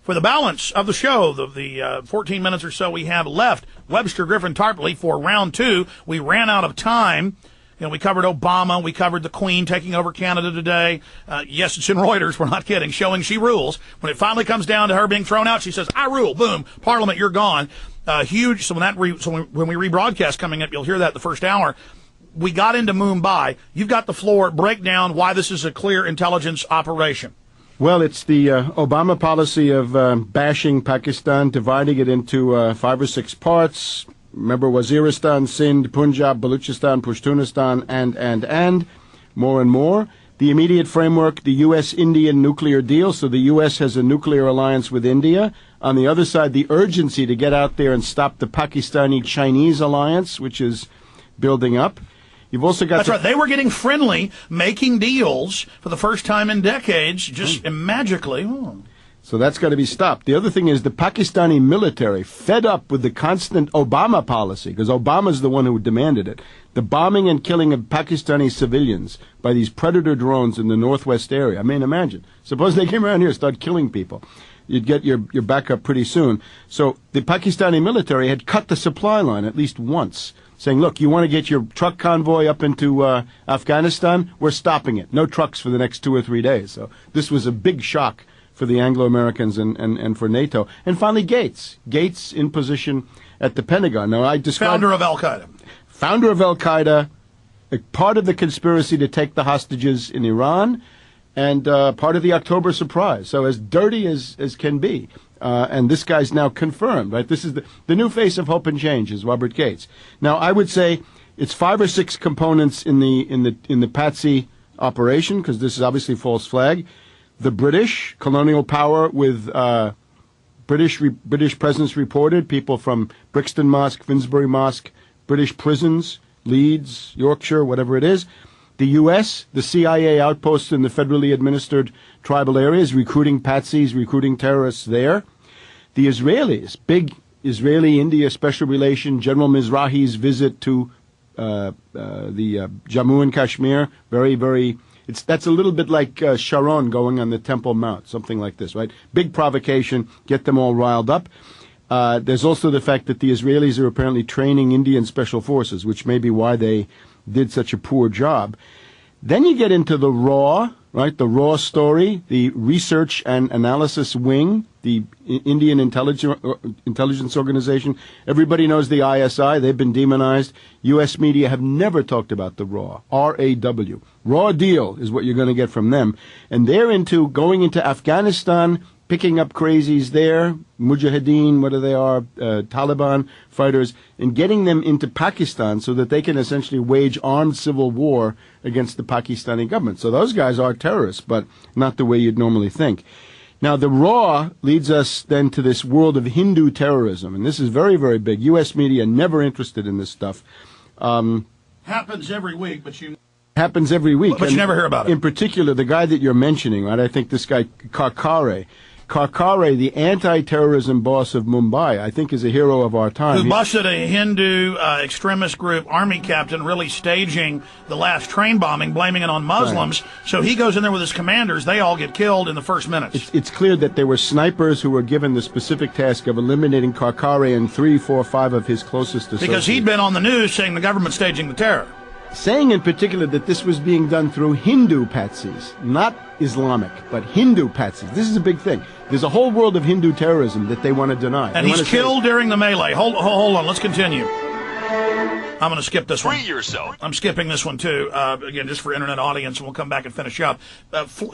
For the balance of the show, the 14 minutes or so we have left, Webster Griffin Tarpley for round two. We ran out of time. You know, we covered Obama. We covered the Queen taking over Canada today. Yes, it's in Reuters. We're not kidding. Showing she rules. When it finally comes down to her being thrown out, she says, I rule. Boom. Parliament, you're gone. Huge. So when we rebroadcast coming up, you'll hear that the first hour. We got into Mumbai. You've got the floor. Break down why this is a clear intelligence operation. Well, it's the Obama policy of bashing Pakistan, dividing it into 5 or 6 parts. Remember, Waziristan, Sindh, Punjab, Baluchistan, Pashtunistan, and more and more. The immediate framework, the U.S.-Indian nuclear deal, so the U.S. has a nuclear alliance with India. On the other side, the urgency to get out there and stop the Pakistani-Chinese alliance, which is building up. You've also got... That's right. They were getting friendly, making deals for the first time in decades, just magically. Oh. So that's got to be stopped. The other thing is the Pakistani military, fed up with the constant Obama policy, because Obama's the one who demanded it, the bombing and killing of Pakistani civilians by these predator drones in the northwest area. I mean, imagine. Suppose they came around here and started killing people. You'd get your back up pretty soon. So the Pakistani military had cut the supply line at least once, saying, look, you want to get your truck convoy up into Afghanistan? We're stopping it. No trucks for the next 2 or 3 days. So this was a big shock for the Anglo-Americans and for NATO. And finally, Gates. Gates in position at the Pentagon. Now, I described... Founder of Al-Qaeda. Founder of Al-Qaeda, a part of the conspiracy to take the hostages in Iran, and part of the October surprise. So as dirty as can be. And this guy's now confirmed, right? This is the new face of hope and change is Robert Gates. Now, I would say it's 5 or 6 components in the Patsy operation, because this is obviously false flag. The British, colonial power with British presence reported, people from Brixton Mosque, Finsbury Mosque, British prisons, Leeds, Yorkshire, whatever it is. The U.S., the CIA outposts in the federally administered tribal areas, recruiting patsies, recruiting terrorists there. The Israelis, big Israeli-India special relation, General Mizrahi's visit to the Jammu and Kashmir, very, very... That's a little bit like Sharon going on the Temple Mount, something like this, right? Big provocation, get them all riled up. There's also the fact that the Israelis are apparently training Indian special forces, which may be why they did such a poor job. Then you get into the raw, right? The raw story, the research and analysis wing, the Indian intelligence organization. Everybody knows the ISI. They've been demonized. U.S. media have never talked about the raw, R-A-W. Raw deal is what you're going to get from them. And they're into going into Afghanistan, picking up crazies there, Mujahideen, whether they are Taliban fighters, and getting them into Pakistan so that they can essentially wage armed civil war against the Pakistani government. So those guys are terrorists, but not the way you'd normally think. Now, the raw leads us then to this world of Hindu terrorism, and this is very, very big. U.S. media never interested in this stuff. Happens every week, but you... Happens every week. But you never hear about it. In particular, the guy that you're mentioning, right? I think this guy, Karkare, the anti-terrorism boss of Mumbai, I think is a hero of our time. Who busted a Hindu extremist group army captain really staging the last train bombing, blaming it on Muslims. Right. So he goes in there with his commanders. They all get killed in the first minutes. It's clear that there were snipers who were given the specific task of eliminating Karkare and 3, 4, 5 of his closest associates. Because he'd been on the news saying the government's staging the terror. Saying in particular that this was being done through Hindu patsies, not Islamic, but Hindu patsies. This is a big thing. There's a whole world of Hindu terrorism that they want to deny. And he's killed during the melee. Hold on, let's continue. I'm going to skip this one. Free yourself. I'm skipping this one, too, again, just for internet audience, and we'll come back and finish up.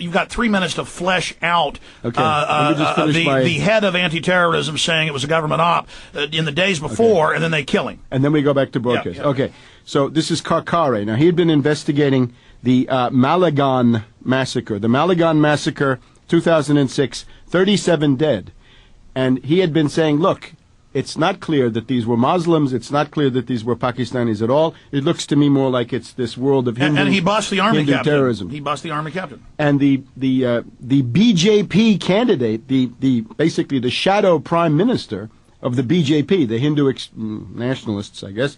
You've got 3 minutes to flesh out the head of anti-terrorism saying it was a government op in the days before, and then they kill him. And then we go back to broadcast. Yeah. Okay, so this is Karkare. Now, he had been investigating the Maligan massacre. The Maligan massacre, 2006, 37 dead. And he had been saying, look, it's not clear that these were Muslims. It's not clear that these were Pakistanis at all. It looks to me more like it's this world of Hindu, and he bossed the army captain. Terrorism. He bossed the army captain. And the BJP candidate, basically the shadow prime minister of the BJP, the Hindu nationalists, I guess,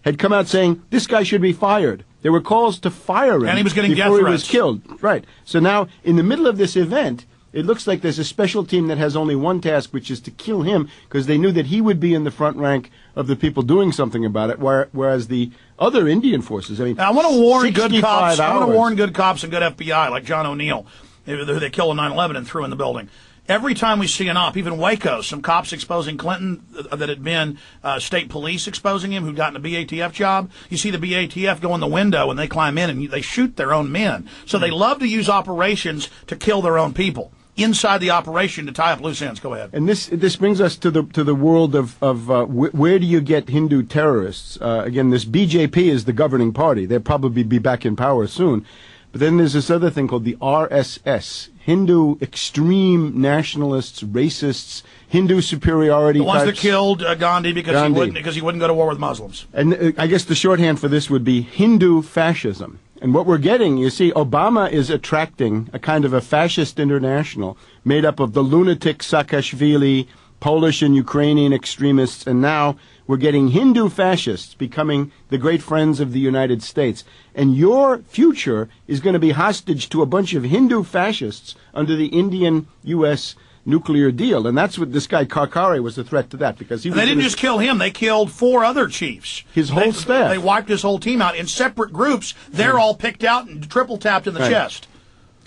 had come out saying this guy should be fired. There were calls to fire him, and he was getting before death he was killed. Right. So now, in the middle of this event, It looks like there's a special team that has only one task, which is to kill him, because they knew that he would be in the front rank of the people doing something about it, whereas the other Indian forces, I mean, I want to warn good 65 cops. I want hours. to warn good cops and good FBI, like John O'Neill, who they killed in 9/11 and threw in the building. Every time we see an op, even Waco, some cops exposing Clinton that had been state police exposing him, who'd gotten a BATF job. You see the BATF go in the window and they climb in and they shoot their own men. So they love to use operations to kill their own people inside the operation to tie up loose ends. Go ahead. And this brings us to the world of where do you get Hindu terrorists? Again, this BJP is the governing party. They'll probably be back in power soon. But then there's this other thing called the RSS, Hindu extreme nationalists, racists, Hindu superiority The ones types. that killed Gandhi because he wouldn't go to war with Muslims. And I guess the shorthand for this would be Hindu fascism. And what we're getting, you see, Obama is attracting a kind of a fascist international made up of the lunatic Saakashvili, Polish and Ukrainian extremists, and now we're getting Hindu fascists becoming the great friends of the United States. And your future is going to be hostage to a bunch of Hindu fascists under the Indian-U.S. nuclear deal. And that's what this guy Karkare was a threat to that, because he was They didn't just kill him, they killed 4 other chiefs. His whole staff. They wiped his whole team out in separate groups. They're all picked out and triple tapped in the chest.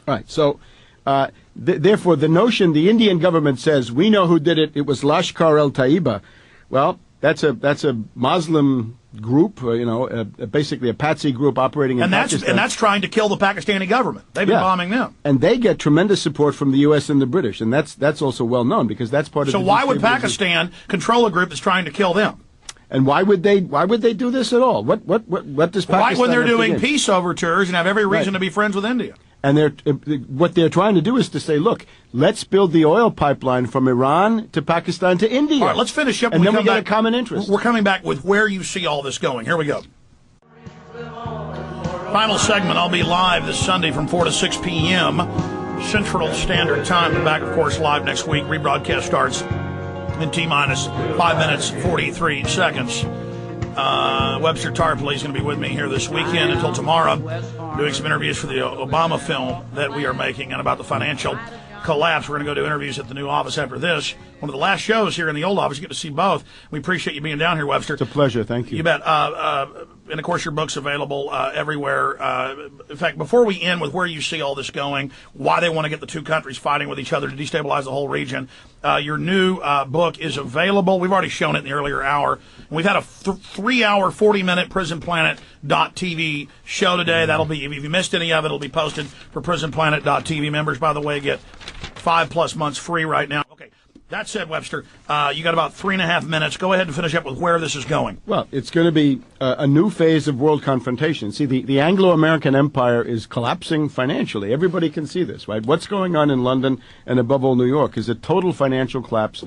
Right. So, therefore, the notion the Indian government says, we know who did it, it was Lashkar-e-Taiba. Well, that's a Muslim group, basically a patsy group operating in Pakistan. And that's trying to kill the Pakistani government. They've been bombing them. And they get tremendous support from the U.S. and the British, and that's also well known, because that's part of So why would Pakistan control a group that's trying to kill them? And why would they do this at all? What does Pakistan Right when they're have to doing gain? peace overtures and have every reason to be friends with India. And what they're trying to do is to say, look, let's build the oil pipeline from Iran to Pakistan to India. All right, let's finish up. And then we get a common interest. We're coming back with where you see all this going. Here we go. Final segment. I'll be live this Sunday from 4 to 6 p.m. Central Standard Time. Back, of course, live next week. Rebroadcast starts in T-minus 5 minutes, 43 seconds. Webster Tarpley is going to be with me here this weekend until tomorrow, doing some interviews for the Obama film that we are making and about the financial collapse. We're going to go do interviews at the new office after this. One of the last shows here in the old office. You get to see both. We appreciate you being down here, Webster. It's a pleasure. Thank you. You bet. And, of course, your book's available everywhere. In fact, before we end with where you see all this going, why they want to get the two countries fighting with each other to destabilize the whole region, your new book is available. We've already shown it in the earlier hour. And we've had a 3-hour, 40-minute PrisonPlanet.tv show today. That'll be, if you missed any of it, it'll be posted for PrisonPlanet.tv members. By the way, get 5+ months free right now. Okay. That said, Webster, you got about 3.5 minutes. Go ahead and finish up with where this is going. Well, it's going to be a new phase of world confrontation. See, the Anglo-American empire is collapsing financially. Everybody can see this, right? What's going on in London and above all New York is a total financial collapse.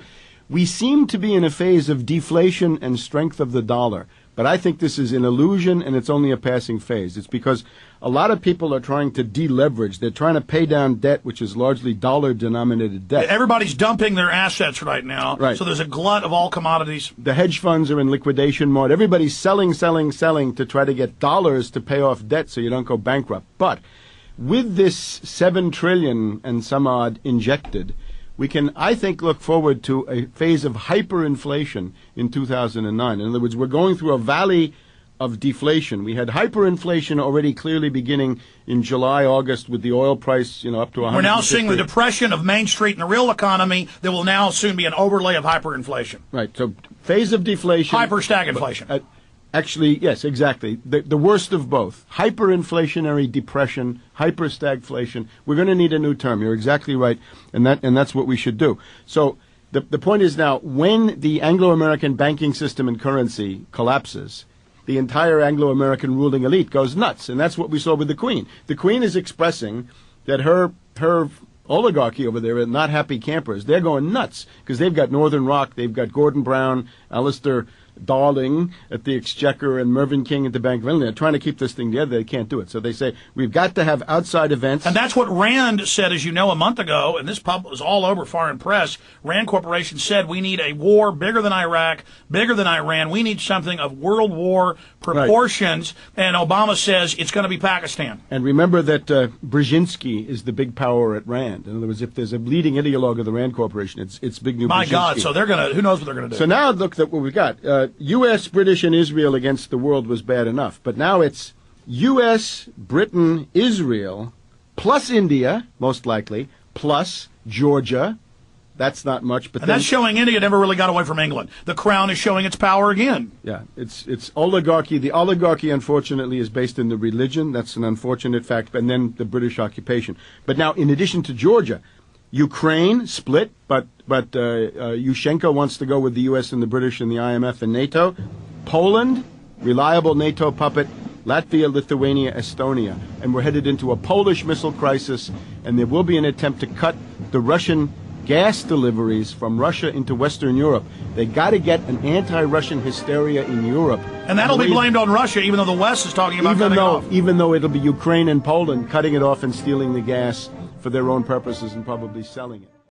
We seem to be in a phase of deflation and strength of the dollar. But I think this is an illusion, and it's only a passing phase. It's because a lot of people are trying to deleverage. They're trying to pay down debt, which is largely dollar-denominated debt. Everybody's dumping their assets right now. Right. So there's a glut of all commodities. The hedge funds are in liquidation mode. Everybody's selling to try to get dollars to pay off debt so you don't go bankrupt. But with this $7 trillion and some odd injected, we can, I think, look forward to a phase of hyperinflation in 2009. In other words, we're going through a valley of deflation. We had hyperinflation already clearly beginning in July, August with the oil price, up to 100. We're now seeing the depression of Main Street and the real economy. There will now soon be an overlay of hyperinflation. Right. So phase of deflation. Hyper-stagflation. Actually, yes, exactly. The worst of both. Hyperinflationary depression, hyper-stagflation. We're going to need a new term. You're exactly right. And that's what we should do. So the point is now, when the Anglo-American banking system and currency collapses, the entire Anglo-American ruling elite goes nuts. And that's what we saw with the Queen. The Queen is expressing that her oligarchy over there are not happy campers. They're going nuts because they've got Northern Rock, they've got Gordon Brown, Alistair Darling at the Exchequer and Mervyn King at the Bank of England. They're trying to keep this thing together. They can't do it. So they say, we've got to have outside events. And that's what Rand said, as you know, a month ago, and this was all over foreign press. Rand Corporation said we need a war bigger than Iraq, bigger than Iran. We need something of World War proportions. Right. And Obama says it's going to be Pakistan. And remember that Brzezinski is the big power at Rand. In other words, if there's a leading ideologue of the Rand Corporation, it's big new My Brzezinski. God, so they're going to, who knows what they're going to do. So now look at what we've got. U.S., British, and Israel against the world was bad enough. But now it's U.S., Britain, Israel, plus India, most likely, plus Georgia. That's not much. But and that's showing India never really got away from England. The crown is showing its power again. Yeah, it's oligarchy. The oligarchy, unfortunately, is based in the religion. That's an unfortunate fact. And then the British occupation. But now, in addition to Georgia, Ukraine split, but Yushchenko wants to go with the U.S. and the British and the IMF and NATO. Poland, reliable NATO puppet. Latvia, Lithuania, Estonia. And we're headed into a Polish missile crisis, and there will be an attempt to cut the Russian gas deliveries from Russia into Western Europe. They got to get an anti-Russian hysteria in Europe. And that'll be blamed on Russia, even though the West is talking about cutting it off. Even though it'll be Ukraine and Poland cutting it off and stealing the gas for their own purposes and probably selling it.